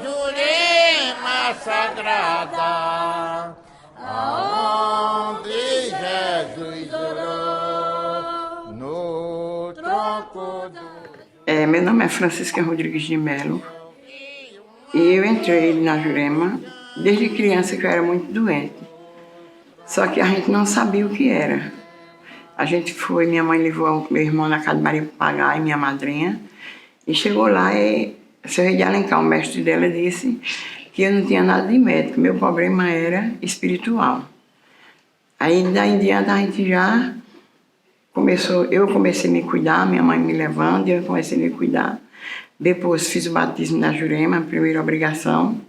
Jurema sagrada, aonde Jesus orou, no tronco do... Meu nome é Francisca Rodrigues de Melo e eu entrei na Jurema desde criança, que eu era muito doente. Só que a gente não sabia o que era. A gente foi, minha mãe levou meu irmão na casa de Maria Papagaio, minha madrinha, e chegou lá e o seu Rei de Alencar, o mestre dela, disse que eu não tinha nada de médico, meu problema era espiritual. Aí daí em diante a gente já eu comecei a me cuidar, minha mãe me levando, e eu comecei a me cuidar. Depois fiz o batismo na Jurema, a primeira obrigação,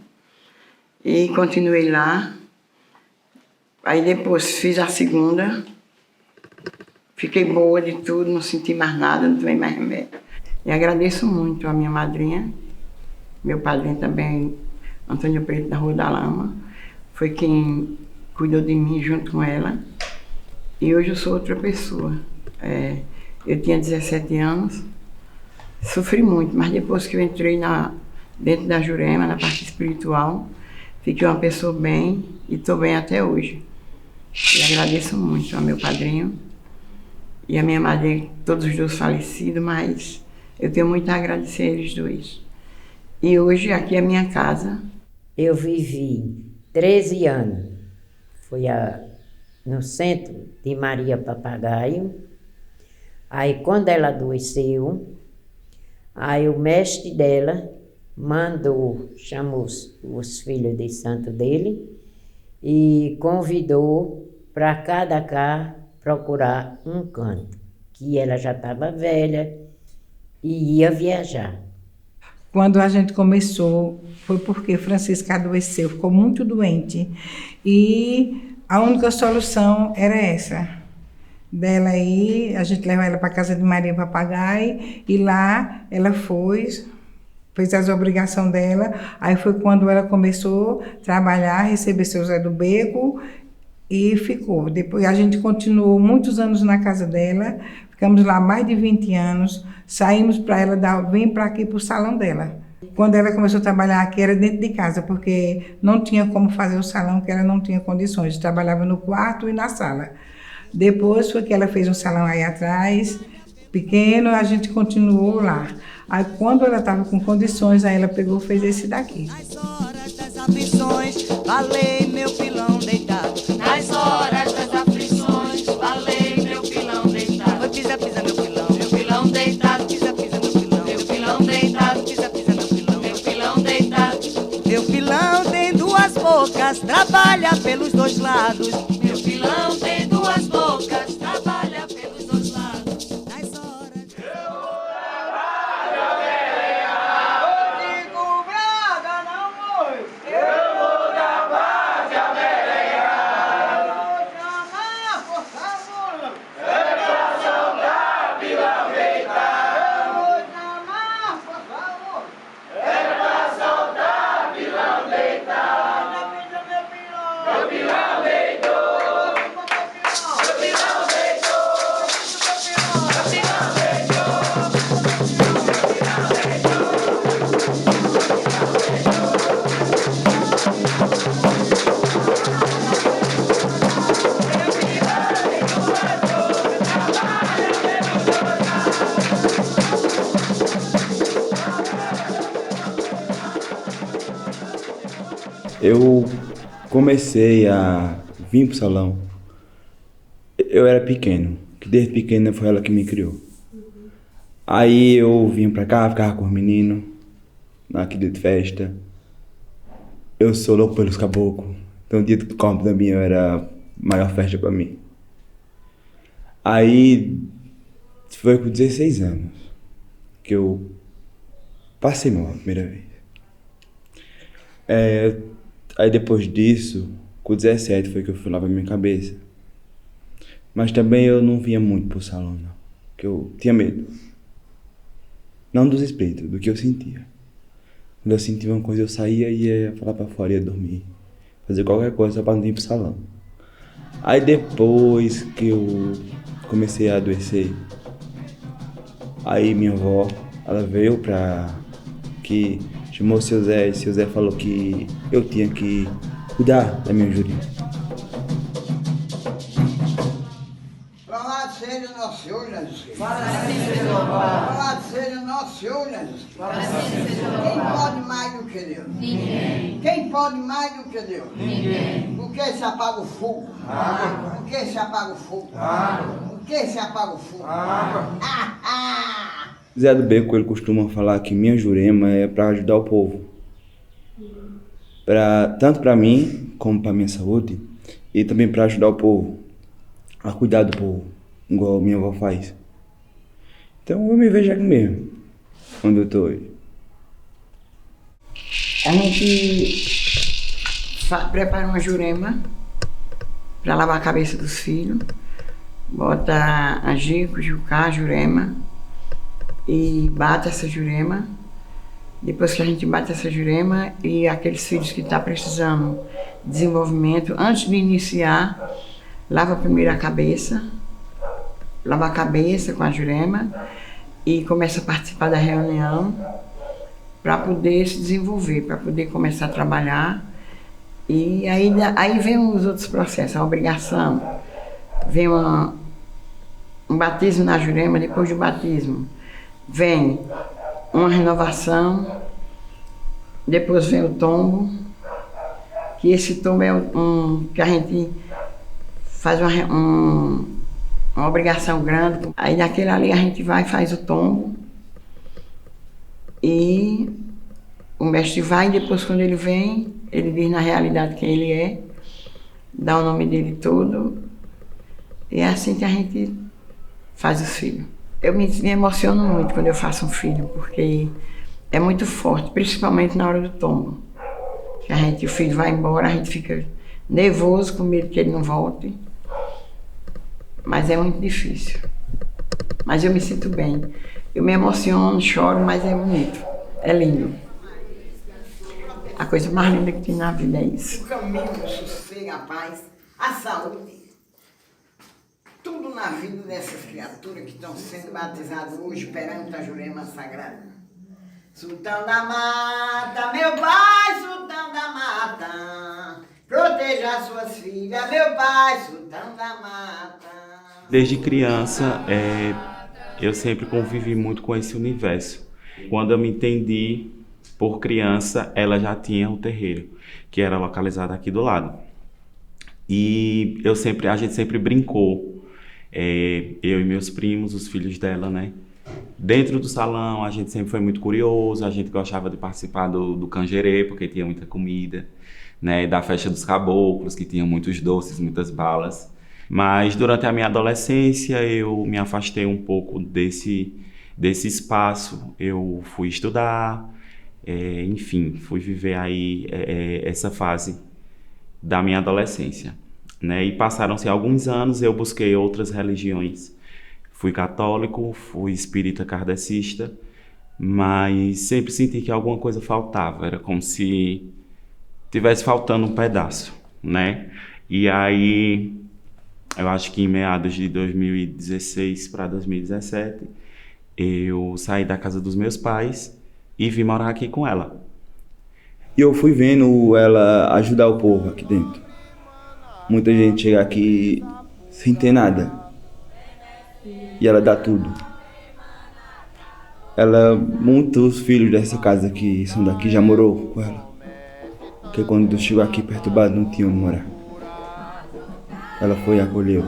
e continuei lá. Aí depois fiz a segunda, fiquei boa de tudo, não senti mais nada, não tomei mais remédio. E agradeço muito a minha madrinha, meu padrinho também, Antônio Preto, da Rua da Lama, foi quem cuidou de mim junto com ela. E hoje eu sou outra pessoa. Eu tinha 17 anos, sofri muito, mas depois que eu entrei dentro da Jurema, na parte espiritual, fiquei uma pessoa bem e estou bem até hoje. E agradeço muito ao meu padrinho e a minha madrinha, todos os dois falecidos, mas eu tenho muito a agradecer a eles dois. E hoje aqui é a minha casa. Eu vivi 13 anos, no centro de Maria Papagaio. Aí quando ela adoeceu, aí o mestre dela chamou os filhos de santo dele e convidou para cada cá procurar um canto, que ela já estava velha e ia viajar. Quando a gente começou, foi porque Francisca adoeceu, ficou muito doente. E a única solução era essa. Dela aí, a gente levou ela para a casa de Maria Papagaio, e lá ela fez as obrigações dela. Aí foi quando ela começou a trabalhar, receber seu Zé do Beco, e ficou. Depois a gente continuou muitos anos na casa dela, ficamos lá mais de 20 anos, saímos para ela vem para aqui para o salão dela. Quando ela começou a trabalhar aqui era dentro de casa, porque não tinha como fazer o salão, que ela não tinha condições, trabalhava no quarto e na sala. Depois foi que ela fez um salão aí atrás, pequeno, a gente continuou lá. Aí quando ela estava com condições, aí ela pegou e fez esse daqui. Nas horas das aflições, valei meu pilão deitado. Nas horas das aflições, valei meu pilão deitado. Foi pisa, pisa meu pilão deitado, pisa, pisa meu pilão deitado, pisa, pisa meu pilão deitado. Meu pilão tem duas bocas, trabalha pelos dois lados. Meu pilão tem duas bocas, trabalha pelos dois lados. Nas horas... Eu comecei a vir pro salão. Eu era pequeno, que desde pequena foi ela que me criou. Aí eu vim pra cá, ficava com os meninos, aqui de festa. Eu sou louco pelos caboclos, então o dia do campo também era a maior festa pra mim. Aí foi com 16 anos que eu passei mal a primeira vez. Aí depois disso, com 17 foi que eu fui lá pra minha cabeça. Mas também eu não vinha muito pro salão, não. Porque eu tinha medo. Não dos espíritos, do que eu sentia. Quando eu sentia uma coisa, eu saía e ia falar pra fora, ia dormir. Fazer qualquer coisa só pra não ir pro salão. Aí depois que eu comecei a adoecer, aí minha avó Ela veio que chamou o seu Zé, e o seu Zé falou que eu tinha que cuidar da minha Jurinha. Louvado seja nosso Senhor Jesus Cristo. Louvado seja nosso Senhor Jesus Cristo. Quem pode mais do que Deus? Ninguém. Quem pode mais do que Deus? Ninguém. Por que se apaga o fogo? Água. Por que se apaga o fogo? Água. Por que se apaga o fogo? Água. Zé do Beco, ele costuma falar que minha Jurema é para ajudar o povo. Tanto para mim, como para minha saúde, e também para ajudar o povo a cuidar do povo, igual minha avó faz. Então eu me vejo aqui mesmo, onde eu estou hoje. A gente prepara uma jurema para lavar a cabeça dos filhos, bota angico, jucá, jurema e bate essa jurema. Depois que a gente bate essa jurema e aqueles filhos que estão precisando de desenvolvimento, antes de iniciar, lava primeiro a cabeça, lava a cabeça com a jurema e começa a participar da reunião para poder se desenvolver, para poder começar a trabalhar. E aí vem os outros processos, a obrigação, vem um batismo na jurema. Depois do batismo vem uma renovação, depois vem o tombo, que esse tombo é que a gente faz uma obrigação grande. Aí naquele ali a gente vai e faz o tombo e o mestre vai, e depois quando ele vem, ele diz na realidade quem ele é, dá o nome dele todo, e é assim que a gente faz os filhos. Eu me emociono muito quando eu faço um filho, porque é muito forte, principalmente na hora do tombo. Que o filho vai embora, a gente fica nervoso, com medo que ele não volte. Mas é muito difícil. Mas eu me sinto bem. Eu me emociono, choro, mas é bonito. É lindo. A coisa mais linda que tem na vida é isso. O caminho, o sossego, a paz, a saúde. Tudo na vida dessas criaturas que estão sendo batizadas hoje perante a Jurema Sagrada. Sultão da Mata, meu pai, Sultão da Mata, proteja suas filhas, meu pai, Sultão da Mata. Desde criança, eu sempre convivi muito com esse universo. Quando eu me entendi por criança, ela já tinha um terreiro, que era localizado aqui do lado. E a gente sempre brincou. Eu e meus primos, os filhos dela, né? Dentro do salão, a gente sempre foi muito curioso, a gente gostava de participar do canjerê, porque tinha muita comida, né? Da festa dos caboclos, que tinha muitos doces, muitas balas. Mas durante a minha adolescência, eu me afastei um pouco desse espaço. Eu fui estudar, enfim, fui viver aí essa fase da minha adolescência. Né? E passaram-se alguns anos, eu busquei outras religiões. Fui católico, fui espírita kardecista, mas sempre senti que alguma coisa faltava. Era como se tivesse faltando um pedaço, né? E aí, eu acho que em meados de 2016 para 2017, eu saí da casa dos meus pais e vim morar aqui com ela. E eu fui vendo ela ajudar o povo aqui dentro. Muita gente chega aqui sem ter nada. E ela dá tudo. Muitos filhos dessa casa que são daqui já morou com ela. Porque quando chegou aqui perturbado não tinha onde morar. Ela foi e acolheu.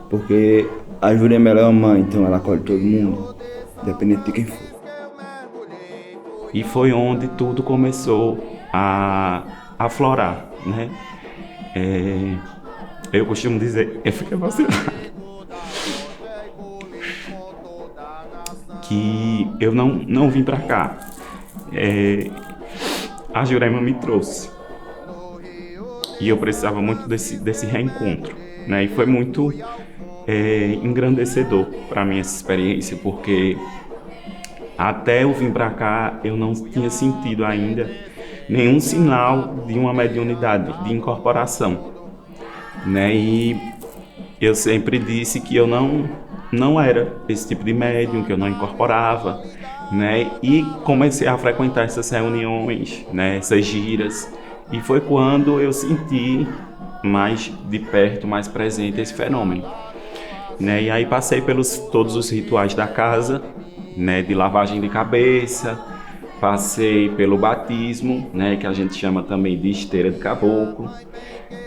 Porque a Jurema é uma mãe, então ela acolhe todo mundo, independente de quem for. E foi onde tudo começou a aflorar, né? Eu costumo dizer, eu fico emocionado, que eu não vim pra cá. A Jurema me trouxe. E eu precisava muito desse reencontro, né? E foi muito engrandecedor para mim essa experiência, porque até eu vir pra cá eu não tinha sentido ainda nenhum sinal de uma mediunidade, de incorporação, né? E eu sempre disse que eu não não era esse tipo de médium, que eu não incorporava, né? E comecei a frequentar essas reuniões, né? Essas giras. E foi quando eu senti mais de perto, mais presente esse fenômeno, né? E aí passei pelos todos os rituais da casa, né? De lavagem de cabeça, passei pelo batismo, né? Que a gente chama também de esteira de caboclo.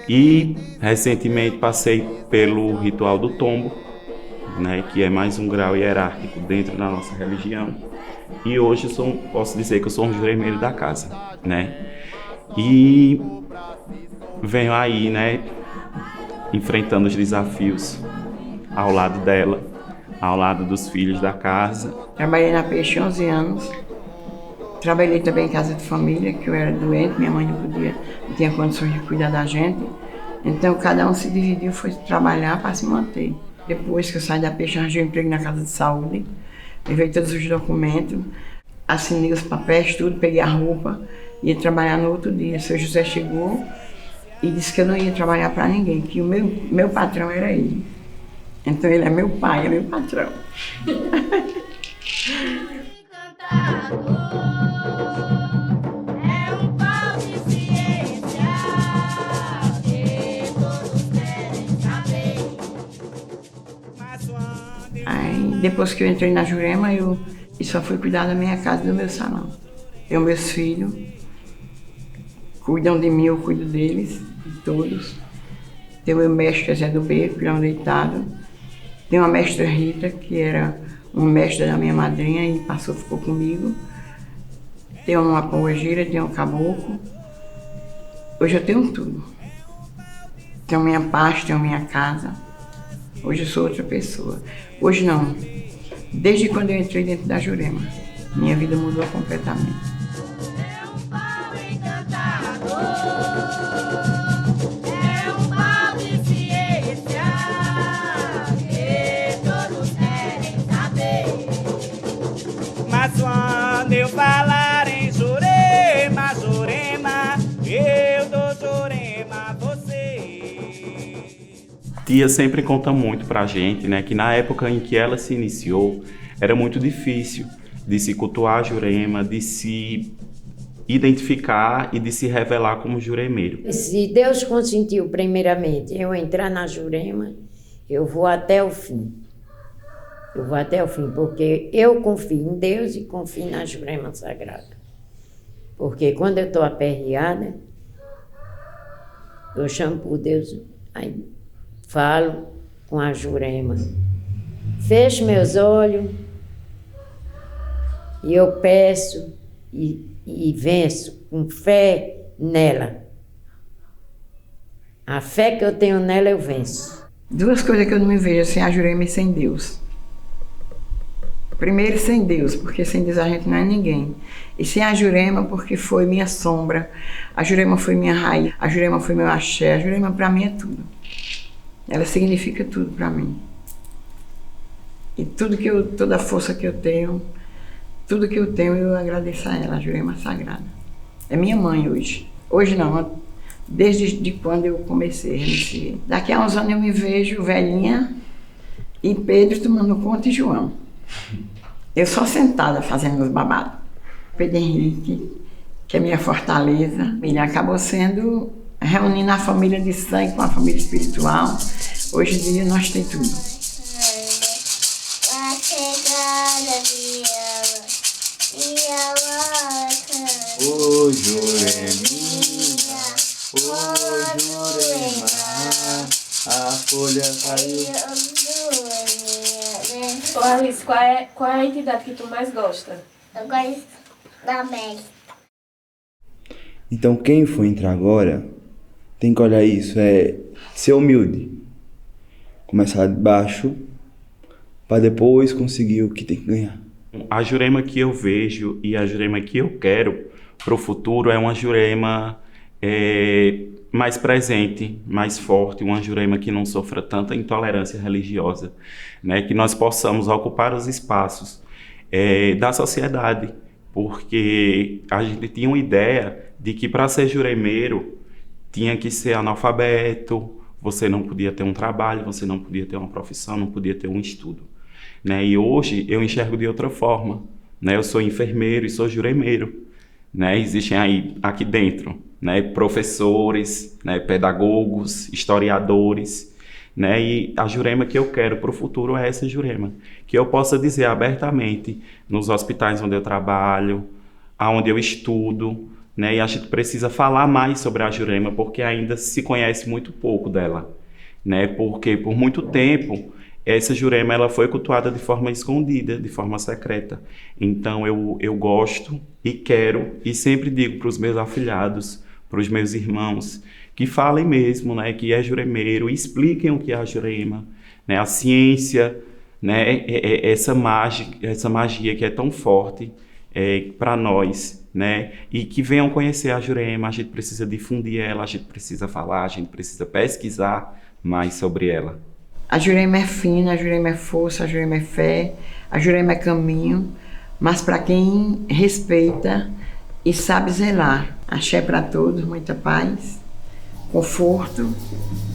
E recentemente passei pelo ritual do tombo, né? Que é mais um grau hierárquico dentro da nossa religião. E hoje posso dizer que eu sou um juremeiro da casa, né? E venho aí, né, enfrentando os desafios ao lado dela, ao lado dos filhos da casa. Trabalhei na Peixe 11 anos. Trabalhei também em casa de família, que eu era doente, minha mãe não tinha condições de cuidar da gente. Então cada um se dividiu, foi trabalhar para se manter. Depois que eu saí da Peixe, arranjei um emprego na casa de saúde, levei todos os documentos, assinei os papéis, tudo, peguei a roupa, ia trabalhar no outro dia. O seu José chegou e disse que eu não ia trabalhar para ninguém, que o meu patrão era ele. Então ele é meu pai, é meu patrão. Aí, depois que eu entrei na Jurema, eu só fui cuidar da minha casa e do meu salão. Eu, meus filhos, cuidam de mim, eu cuido deles, de todos. Tem o meu mestre, Zé do Beco, que é um deitado. Tem uma mestra Rita, que era um mestre da minha madrinha e ficou comigo. Tem uma pombogira, tem um caboclo. Hoje eu tenho tudo. Tenho minha paz, tenho minha casa. Hoje eu sou outra pessoa. Hoje não. Desde quando eu entrei dentro da Jurema, minha vida mudou completamente. Mas quando eu falar em Jurema, Jurema, eu dou Jurema a você. Tia sempre conta muito pra gente, né, que na época em que ela se iniciou, era muito difícil de se cultuar a Jurema, de se identificar e de se revelar como juremeiro. Se Deus consentiu primeiramente eu entrar na Jurema, eu vou até o fim. Eu vou até o fim, porque eu confio em Deus e confio na Jurema Sagrada. Porque quando eu estou aperreada, eu chamo por Deus, aí falo com a Jurema. Fecho meus olhos e eu peço e venço com fé nela. A fé que eu tenho nela, eu venço. Duas coisas que eu não me vejo sem a Jurema e sem Deus. Primeiro, sem Deus, porque sem Deus a gente não é ninguém. E sem a Jurema, porque foi minha sombra. A Jurema foi minha raiz. A Jurema foi meu axé. A Jurema para mim é tudo. Ela significa tudo para mim. E toda a força que eu tenho, tudo que eu tenho, eu agradeço a ela, a Jurema Sagrada. É minha mãe hoje. Hoje não, desde quando eu comecei. Daqui a uns anos eu me vejo velhinha e Pedro tomando conta e João. Eu só sentada fazendo meus babados. Pedro Henrique, que é minha fortaleza, ele acabou reunindo a família de sangue com a família espiritual. Hoje em dia nós temos tudo. Ô Jureminha, ô Jurema, a folha caiu. Ô Alice, qual é a entidade que tu mais gosta? Eu gosto da Meg. Então quem for entrar agora tem que olhar isso, ser humilde. Começar de baixo para depois conseguir o que tem que ganhar. A Jurema que eu vejo e a Jurema que eu quero para o futuro é uma Jurema mais presente, mais forte, uma Jurema que não sofra tanta intolerância religiosa, né? Que nós possamos ocupar os espaços da sociedade, porque a gente tinha uma ideia de que para ser juremeiro tinha que ser analfabeto, você não podia ter um trabalho, você não podia ter uma profissão, não podia ter um estudo. né? E hoje eu enxergo de outra forma, né? Eu sou enfermeiro e sou juremeiro, né? Existem aí, aqui dentro, né, professores, né, pedagogos, historiadores, né? E a Jurema que eu quero para o futuro é essa Jurema, que eu possa dizer abertamente nos hospitais onde eu trabalho, aonde eu estudo, né? E a gente precisa falar mais sobre a Jurema, porque ainda se conhece muito pouco dela, né? Porque por muito tempo essa Jurema ela foi cultuada de forma escondida, de forma secreta. Então eu gosto e quero e sempre digo para os meus afilhados, para os meus irmãos, que falem mesmo, né, que é juremeiro, expliquem o que é a Jurema, né, a ciência, né, essa magia que é tão forte para nós, né, e que venham conhecer a Jurema. A gente precisa difundir ela, a gente precisa falar, a gente precisa pesquisar mais sobre ela. A Jurema é fina, a Jurema é força, a Jurema é fé, a Jurema é caminho, mas para quem respeita e sabe zelar. Axé para todos, muita paz, conforto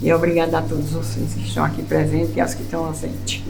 e obrigada a todos vocês que estão aqui presentes e aos que estão ausentes.